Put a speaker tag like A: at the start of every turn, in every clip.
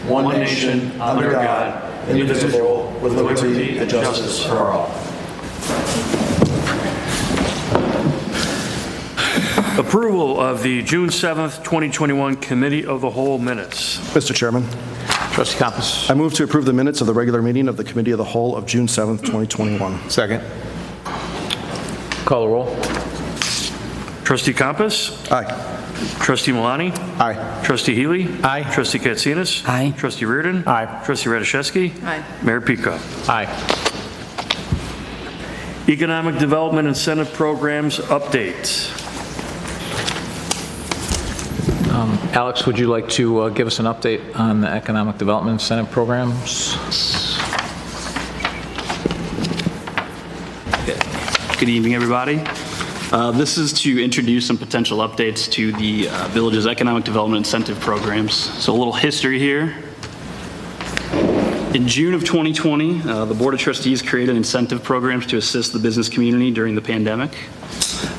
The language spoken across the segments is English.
A: one nation, under God, indivisible, with liberty and justice for all.
B: Approval of the June 7th, 2021 Committee of the Whole minutes.
C: Mr. Chairman,
D: Trustee Compass.
C: I move to approve the minutes of the regular meeting of the Committee of the Whole of June 7th, 2021.
D: Second. Call the roll.
B: Trustee Compass?
C: Aye.
B: Trustee Malani?
C: Aye.
B: Trustee Healy?
D: Aye.
B: Trustee Katsinas?
E: Aye.
B: Trustee Reardon?
D: Aye.
B: Trustee Radiszewski?
E: Aye.
B: Mayor Pico.
D: Aye.
B: Economic Development Incentive Programs update.
D: Alex, would you like to give us an update on the Economic Development Incentive Programs?
F: Good evening, everybody. This is to introduce some potential updates to the Village's Economic Development Incentive Programs. So a little history here. In June of 2020, the Board of Trustees created incentive programs to assist the business community during the pandemic.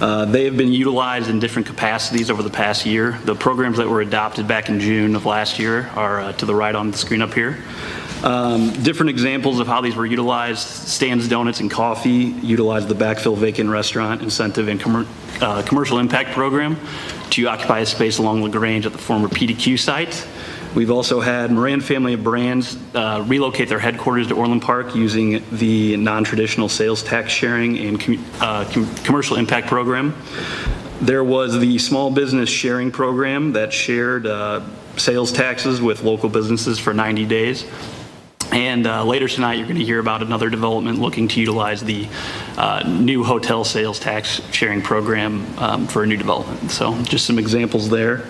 F: They have been utilized in different capacities over the past year. The programs that were adopted back in June of last year are to the right on the screen up here. Different examples of how these were utilized: Stan's Donuts and Coffee utilized the backfill vacant restaurant incentive and commercial impact program to occupy a space along LaGrange at the former PDQ site. We've also had Moran Family of Brands relocate their headquarters to Orland Park using the non-traditional sales tax sharing and commercial impact program. There was the small business sharing program that shared sales taxes with local businesses for 90 days. And later tonight, you're going to hear about another development looking to utilize the new hotel sales tax sharing program for a new development. So just some examples there.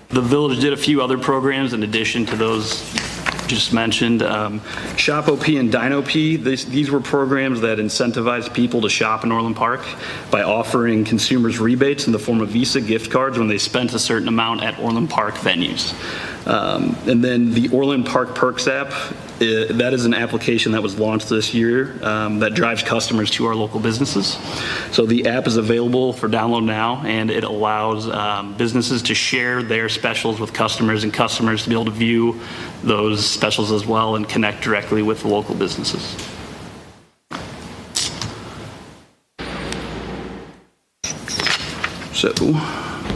F: The Village did a few other programs in addition to those just mentioned. Shop OP and Dine OP, these were programs that incentivized people to shop in Orland Park by offering consumers rebates in the form of Visa gift cards when they spent a certain amount at Orland Park venues. And then the Orland Park Perks app, that is an application that was launched this year that drives customers to our local businesses. So the app is available for download now, and it allows businesses to share their specials with customers and customers to be able to view those specials as well and connect directly with the local businesses. So,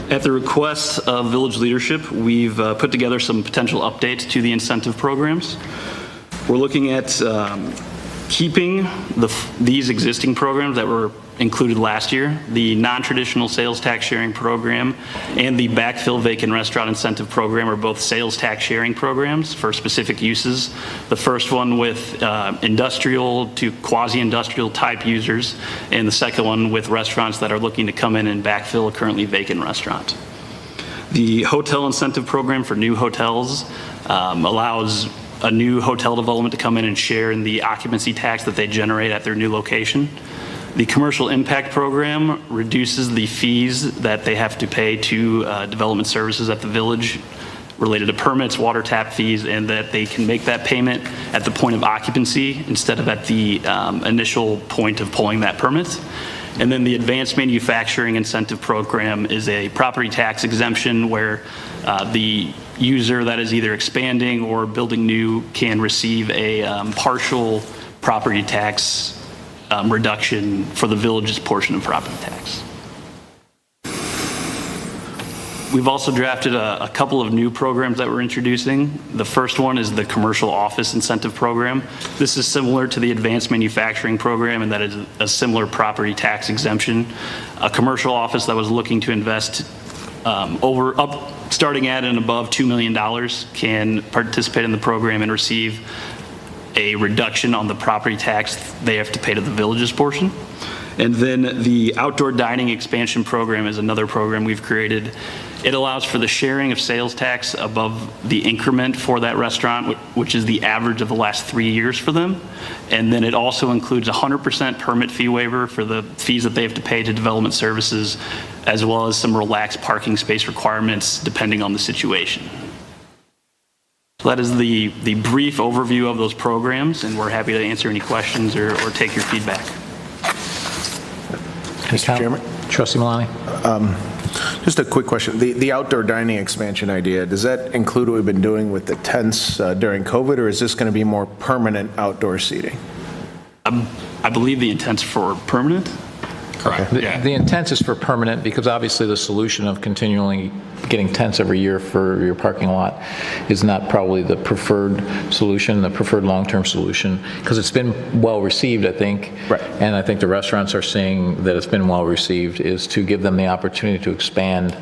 F: at the request of Village leadership, we've put together some potential updates to the incentive programs. We're looking at keeping these existing programs that were included last year, the non-traditional sales tax sharing program and the backfill vacant restaurant incentive program are both sales tax sharing programs for specific uses. The first one with industrial to quasi-industrial type users, and the second one with restaurants that are looking to come in and backfill a currently vacant restaurant. The hotel incentive program for new hotels allows a new hotel development to come in and share in the occupancy tax that they generate at their new location. The commercial impact program reduces the fees that they have to pay to development services at the Village related to permits, water tap fees, and that they can make that payment at the point of occupancy instead of at the initial point of pulling that permit. And then the advanced manufacturing incentive program is a property tax exemption where the user that is either expanding or building new can receive a partial property tax reduction for the Village's portion of property tax. We've also drafted a couple of new programs that we're introducing. The first one is the Commercial Office Incentive Program. This is similar to the Advanced Manufacturing Program, and that is a similar property tax exemption. A commercial office that was looking to invest starting at and above $2 million can participate in the program and receive a reduction on the property tax they have to pay to the Village's portion. And then the Outdoor Dining Expansion Program is another program we've created. It allows for the sharing of sales tax above the increment for that restaurant, which is the average of the last 3 years for them. And then it also includes 100% permit fee waiver for the fees that they have to pay to development services, as well as some relaxed parking space requirements depending on the situation. So that is the brief overview of those programs, and we're happy to answer any questions or take your feedback.
D: Mr. Chairman. Trustee Malani.
E: Just a quick question. The outdoor dining expansion idea, does that include what we've been doing with the tents during COVID, or is this going to be more permanent outdoor seating?
F: I believe the intent's for permanent. Correct.
D: The intent is for permanent, because obviously the solution of continually getting tents every year for your parking lot is not probably the preferred solution, the preferred long-term solution, because it's been well received, I think.
E: Right.
D: And I think the restaurants are seeing that it's been well received, is to give them the opportunity to expand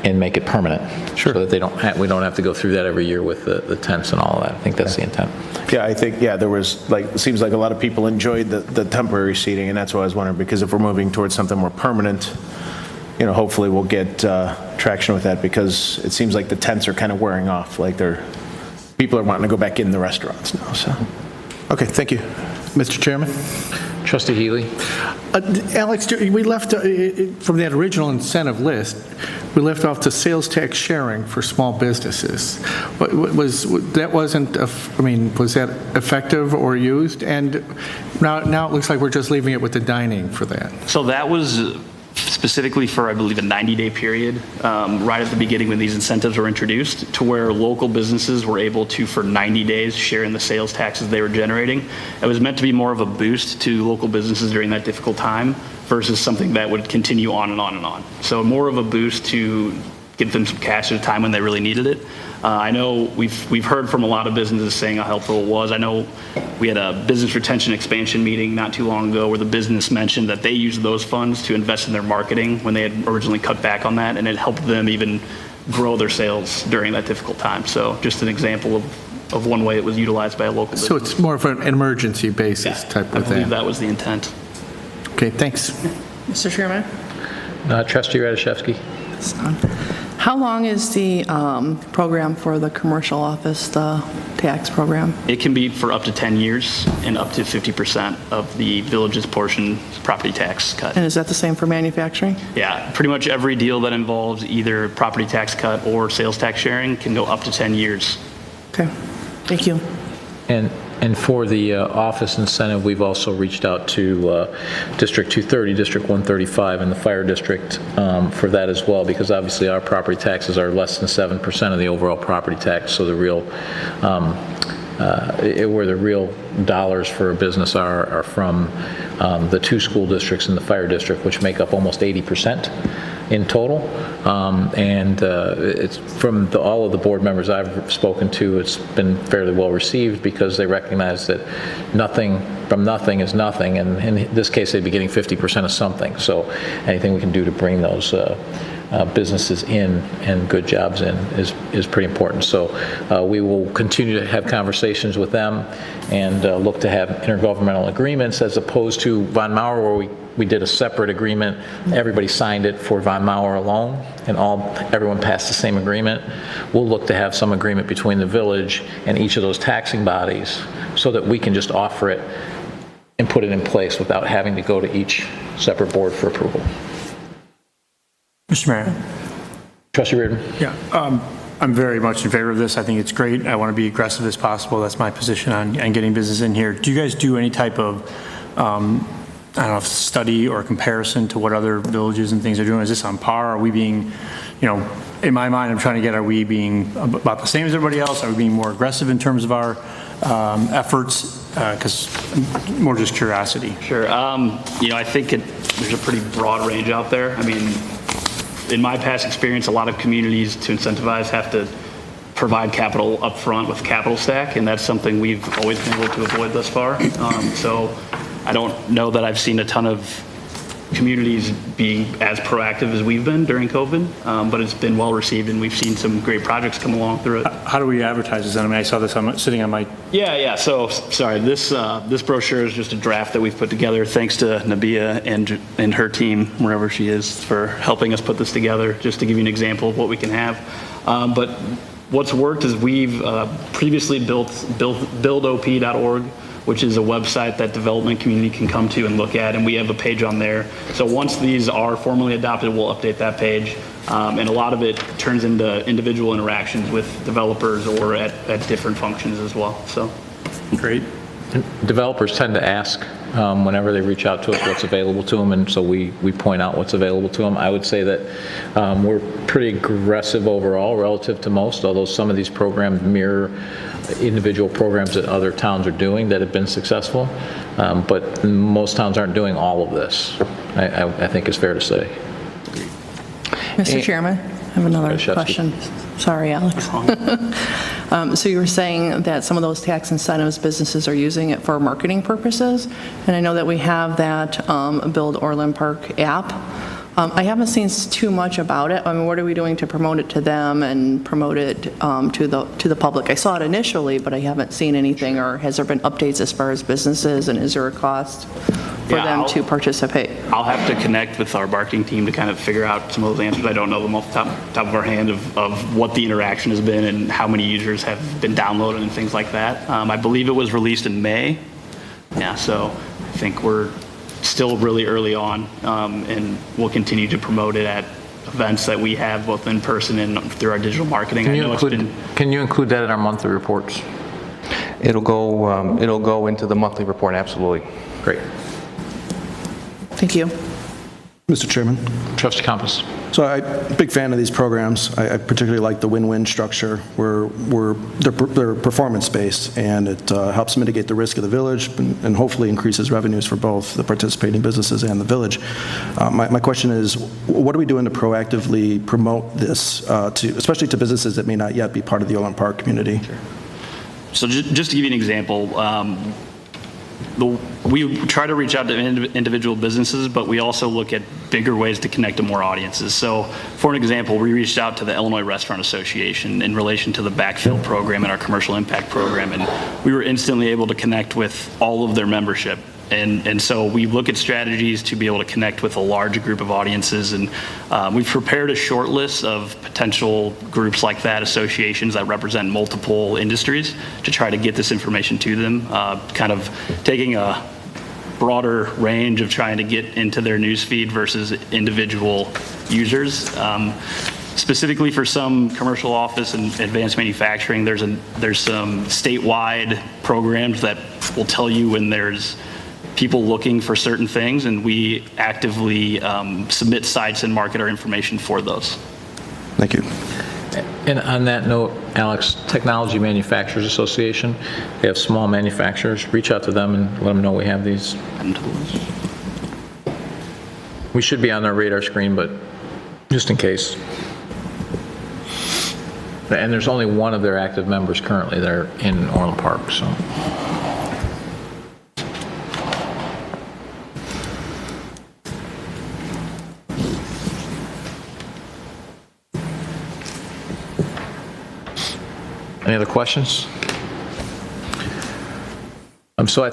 D: and make it permanent. Sure. So that we don't have to go through that every year with the tents and all of that. I think that's the intent.
E: Yeah, I think, there was, it seems like a lot of people enjoyed the temporary seating, and that's why I was wondering, because if we're moving towards something more permanent, hopefully we'll get traction with that, because it seems like the tents are kind of wearing off. People are wanting to go back in the restaurants now, so. Okay, thank you.
A: Mr. Chairman?
D: Trustee Healy?
A: Alex, we left, from that original incentive list, we left off the sales tax sharing for small businesses. Was that effective or used? And now it looks like we're just leaving it with the dining for that.
F: So that was specifically for, I believe, a 90-day period, right at the beginning when these incentives were introduced, to where local businesses were able to, for 90 days, share in the sales taxes they were generating. It was meant to be more of a boost to local businesses during that difficult time versus something that would continue on and on and on. So more of a boost to give them some cash at a time when they really needed it. I know we've heard from a lot of businesses saying how helpful it was. I know we had a business retention expansion meeting not too long ago where the business mentioned that they used those funds to invest in their marketing when they had originally cut back on that, and it helped them even grow their sales during that difficult time. So just an example of one way it was utilized by a local business.
A: So it's more of an emergency basis type of thing.
F: I believe that was the intent.
A: Okay, thanks.
G: Mr. Chairman?
D: Trustee Radiszewski?
G: How long is the program for the commercial office, the tax program?
F: It can be for up to 10 years and up to 50% of the village's portion property tax cut.
G: And is that the same for manufacturing?
F: Yeah, pretty much every deal that involves either property tax cut or sales tax sharing can go up to 10 years.
G: Okay, thank you.
D: And for the office incentive, we've also reached out to District 230, District 135, and the Fire District for that as well, because obviously our property taxes are less than 7% of the overall property tax, so the real, where the real dollars for a business are from the two school districts and the Fire District, which make up almost 80% in total. It's from all of the board members I've spoken to, it's been fairly well received because they recognize that nothing from nothing is nothing, and in this case they'd be getting 50% of something. So anything we can do to bring those businesses in and good jobs in is pretty important. So we will continue to have conversations with them and look to have intergovernmental agreements, as opposed to Von Maur, where we did a separate agreement. Everybody signed it for Von Maur alone, and everyone passed the same agreement. We'll look to have some agreement between the village and each of those taxing bodies so that we can just offer it and put it in place without having to go to each separate board for approval.
H: Mr. Mayor.
D: Trustee Reardon.
H: Yeah, I'm very much in favor of this. I think it's great. I want to be aggressive as possible. That's my position on getting business in here. Do you guys do any type of, I don't know, study or comparison to what other villages and things are doing? Is this on par? Are we being, in my mind, I'm trying to get, are we being about the same as everybody else? Are we being more aggressive in terms of our efforts? Because more just curiosity.
F: Sure. I think there's a pretty broad range out there. I mean, in my past experience, a lot of communities, to incentivize, have to provide capital up front with capital stack, and that's something we've always been able to avoid thus far. So I don't know that I've seen a ton of communities being as proactive as we've been during COVID, but it's been well received, and we've seen some great projects come along through it.
H: How do we advertise this? I mean, I saw this sitting on my...
F: Yeah. So, sorry, this brochure is just a draft that we've put together. Thanks to Nabia and her team, wherever she is, for helping us put this together, just to give you an example of what we can have. But what's worked is we've previously built buildop.org, which is a website that development community can come to and look at, and we have a page on there. So once these are formally adopted, we'll update that page. And a lot of it turns into individual interactions with developers or at different functions as well. So
H: Great.
D: And developers tend to ask whenever they reach out to us what's available to them, and so we point out what's available to them. I would say that we're pretty aggressive overall relative to most, although some of these programs mirror individual programs that other towns are doing that have been successful, but most towns aren't doing all of this, I think is fair to say.
G: Mr. Chairman, I have another question. Sorry, Alex. So you were saying that some of those tax incentives, businesses are using it for marketing purposes, and I know that we have that Build Orland Park app. I haven't seen too much about it. I mean, what are we doing to promote it to them and promote it to the public? I saw it initially, but I haven't seen anything, or has there been updates as far as businesses, and is there a cost for them to participate?
F: I'll have to connect with our marketing team to kind of figure out some of those answers. I don't know them off the top of our hand of what the interaction has been and how many users have been downloaded and things like that. I believe it was released in May. Yeah, so I think we're still really early on, and we'll continue to promote it at events that we have both in person and through our digital marketing.
D: Can you include that in our monthly reports?
I: It'll go into the monthly report, absolutely.
D: Great.
G: Thank you.
C: Mr. Chairman.
D: Trustee Compass.
C: So I'm a big fan of these programs. I particularly like the win-win structure where they're performance-based, and it helps mitigate the risk of the village and hopefully increases revenues for both the participating businesses and the village. My question is, what are we doing to proactively promote this, especially to businesses that may not yet be part of the Orland Park community?
F: Sure. So just to give you an example, we try to reach out to individual businesses, but we also look at bigger ways to connect to more audiences. So for an example, we reached out to the Illinois Restaurant Association in relation to the backfill program and our commercial impact program, and we were instantly able to connect with all of their membership. And so we look at strategies to be able to connect with a large group of audiences, and we've prepared a short list of potential groups like that, associations that represent multiple industries, to try to get this information to them, kind of taking a broader range of trying to get into their newsfeed versus individual users. Specifically for some commercial office and advanced manufacturing, there's some statewide programs that will tell you when there's people looking for certain things, and we actively submit sites and market our information for those.
C: Thank you.
D: And on that note, Alex, Technology Manufacturers Association, they have small manufacturers. Reach out to them and let them know we have these. We should be on their radar screen, but just in case. And there's only one of their active members currently that are in Orland Park, so. Any other questions? So I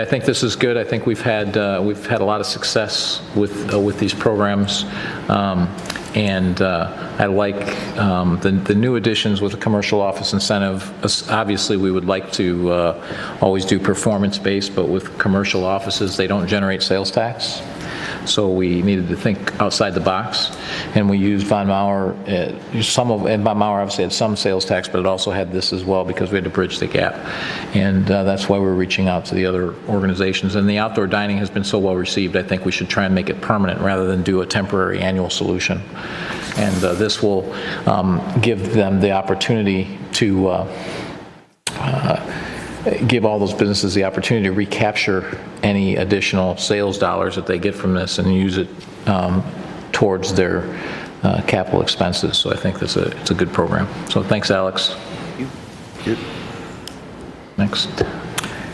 D: think this is good. I think we've had a lot of success with these programs, and I like the new additions with the commercial office incentive. Obviously, we would like to always do performance-based, but with commercial offices, they don't generate sales tax. So we needed to think outside the box, and we used Von Mauer. And Von Mauer obviously had some sales tax, but it also had this as well because we had to bridge the gap, and that's why we're reaching out to the other organizations. And the outdoor dining has been so well received. I think we should try and make it permanent rather than do a temporary annual solution. And this will give them the opportunity to. Give all those businesses the opportunity to recapture any additional sales dollars that they get from this and use it towards their capital expenses. So I think it's a good program. So thanks, Alex.
C: Thank you.
D: Next.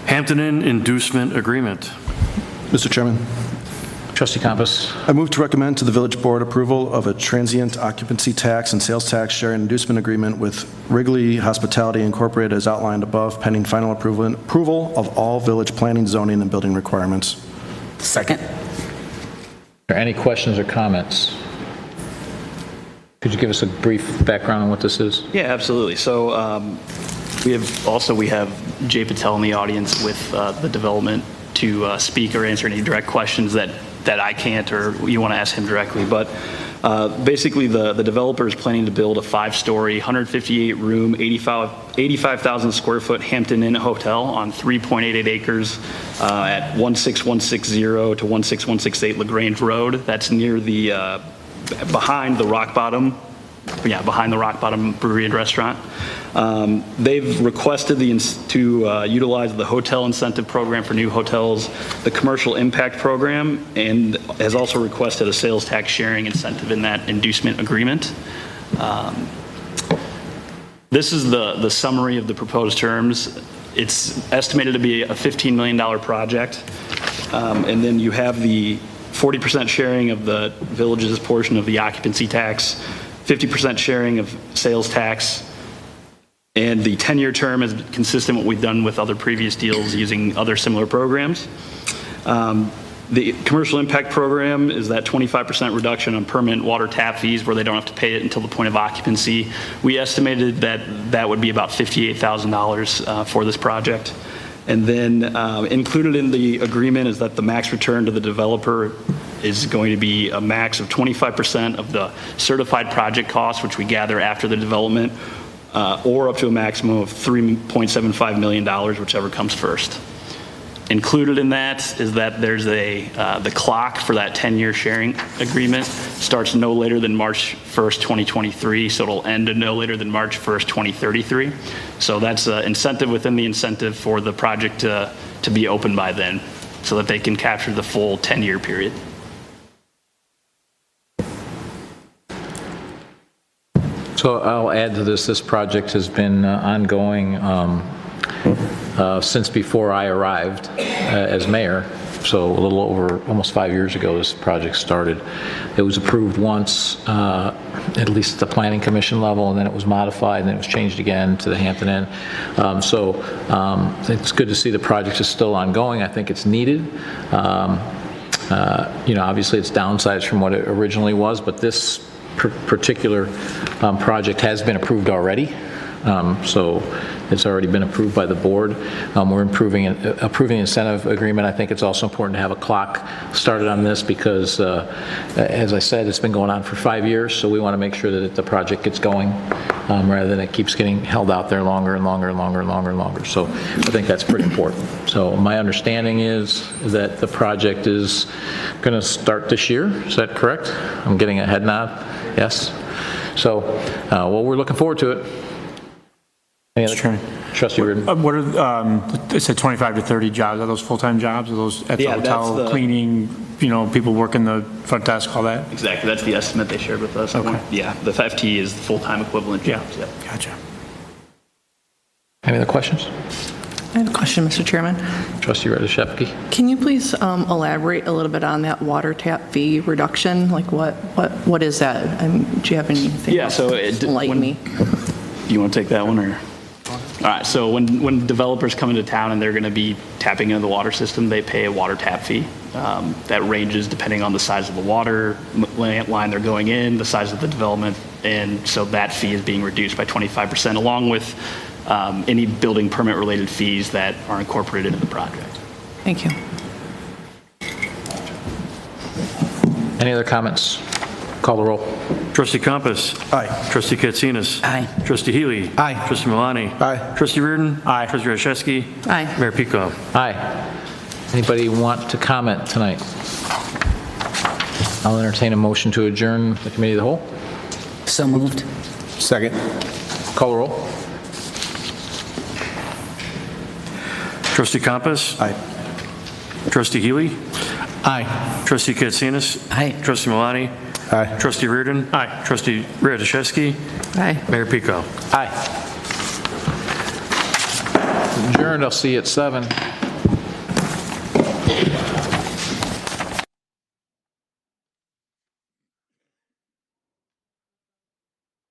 B: Hampton Inn Inducement Agreement.
C: Mr. Chairman.
D: Trustee Compass.
C: I move to recommend to the Village Board approval of a transient occupancy tax and sales tax sharing inducement agreement with Wrigley Hospitality Incorporated as outlined above, pending final approval of all village planning, zoning, and building requirements.
I: Second.
D: Are there any questions or comments? Could you give us a brief background on what this is?
F: Yeah, absolutely. So we have Jay Patel in the audience with the development to speak or answer any direct questions that I can't, or you want to ask him directly. But Basically, the developer is planning to build a 5-story, 158-room, 85,000 square foot Hampton Inn hotel on 3.88 acres at 16160 to 16168 LaGrange Road. That's near the, behind the Rock Bottom Brewery and Restaurant. They've requested to utilize the hotel incentive program for new hotels, the commercial impact program, and has also requested a sales tax sharing incentive in that inducement agreement. This is the summary of the proposed terms. It's estimated to be a $15 million project. And then you have the 40% sharing of the village's portion of the occupancy tax, 50% sharing of sales tax, and the 10-year term is consistent with what we've done with other previous deals using other similar programs. The commercial impact program is that 25% reduction on permanent water tap fees where they don't have to pay it until the point of occupancy. We estimated that would be about $58,000 for this project. And then included in the agreement is that the max return to the developer is going to be a max of 25% of the certified project costs, which we gather after the development, or up to a maximum of $3.75 million, whichever comes first. Included in that is that there's the clock for that 10-year sharing agreement starts no later than March 1st, 2023, so it'll end no later than March 1st, 2033. So that's an incentive within the incentive for the project to be open by then, so that they can capture the full 10-year period.
D: So I'll add to this. This project has been ongoing since before I arrived as mayor. So a little over, almost 5 years ago, this project started. It was approved once, at least at the Planning Commission level, and then it was modified, and then it was changed again to the Hampton Inn. It's good to see the project is still ongoing. I think it's needed. Obviously it's downsides from what it originally was, but this particular project has been approved already. So it's already been approved by the board. We're approving the incentive agreement. I think it's also important to have a clock started on this because, as I said, it's been going on for 5 years, so we want to make sure that the project gets going rather than it keeps getting held out there longer and longer and longer and longer and longer. So I think that's pretty important. So my understanding is that the project is going to start this year. Is that correct? I'm getting a head nod. Yes? So, well, we're looking forward to it. Any other? Trustee Reardon.
H: What are, it said 25 to 30 jobs. Are those full-time jobs? Are those at the hotel, cleaning, people working the front desk, all that?
F: Exactly. That's the estimate they shared with us.
H: Okay.
F: Yeah, the FT is the full-time equivalent jobs. Yeah.
H: Gotcha.
D: Any other questions?
G: I have a question, Mr. Chairman.
D: Trustee Radiszewski.
G: Can you please elaborate a little bit on that water tap fee reduction? Like what is that? Do you have anything?
F: Yeah, so
G: enlighten me.
F: You want to take that one or? All right, so when developers come into town and they're going to be tapping into the water system, they pay a water tap fee. That ranges depending on the size of the water line they're going in, the size of the development, and so that fee is being reduced by 25% along with any building permit related fees that are incorporated into the project.
G: Thank you.
D: Any other comments? Call the roll.
B: Trustee Compass.
C: Aye.
B: Trustee Katsinas.
G: Aye.
B: Trustee Healy.
C: Aye.
B: Trustee Milani.
C: Aye.
B: Trustee Reardon.
H: Aye.
B: Trustee Radiszewski.
G: Aye.
B: Mayor Pico.
D: Aye. Anybody want to comment tonight? I'll entertain a motion to adjourn the committee of the whole.
J: So moved.
E: Second.
D: Call the roll.
B: Trustee Compass.
C: Aye.
B: Trustee Healy.
A: Aye.
B: Trustee Katsinas.
J: Aye.
B: Trustee Milani.
E: Aye.
B: Trustee Reardon.
H: Aye.
B: Trustee Radiszewski.
G: Aye.
B: Mayor Pico.
D: Aye. Adjourned. I'll see you at 7.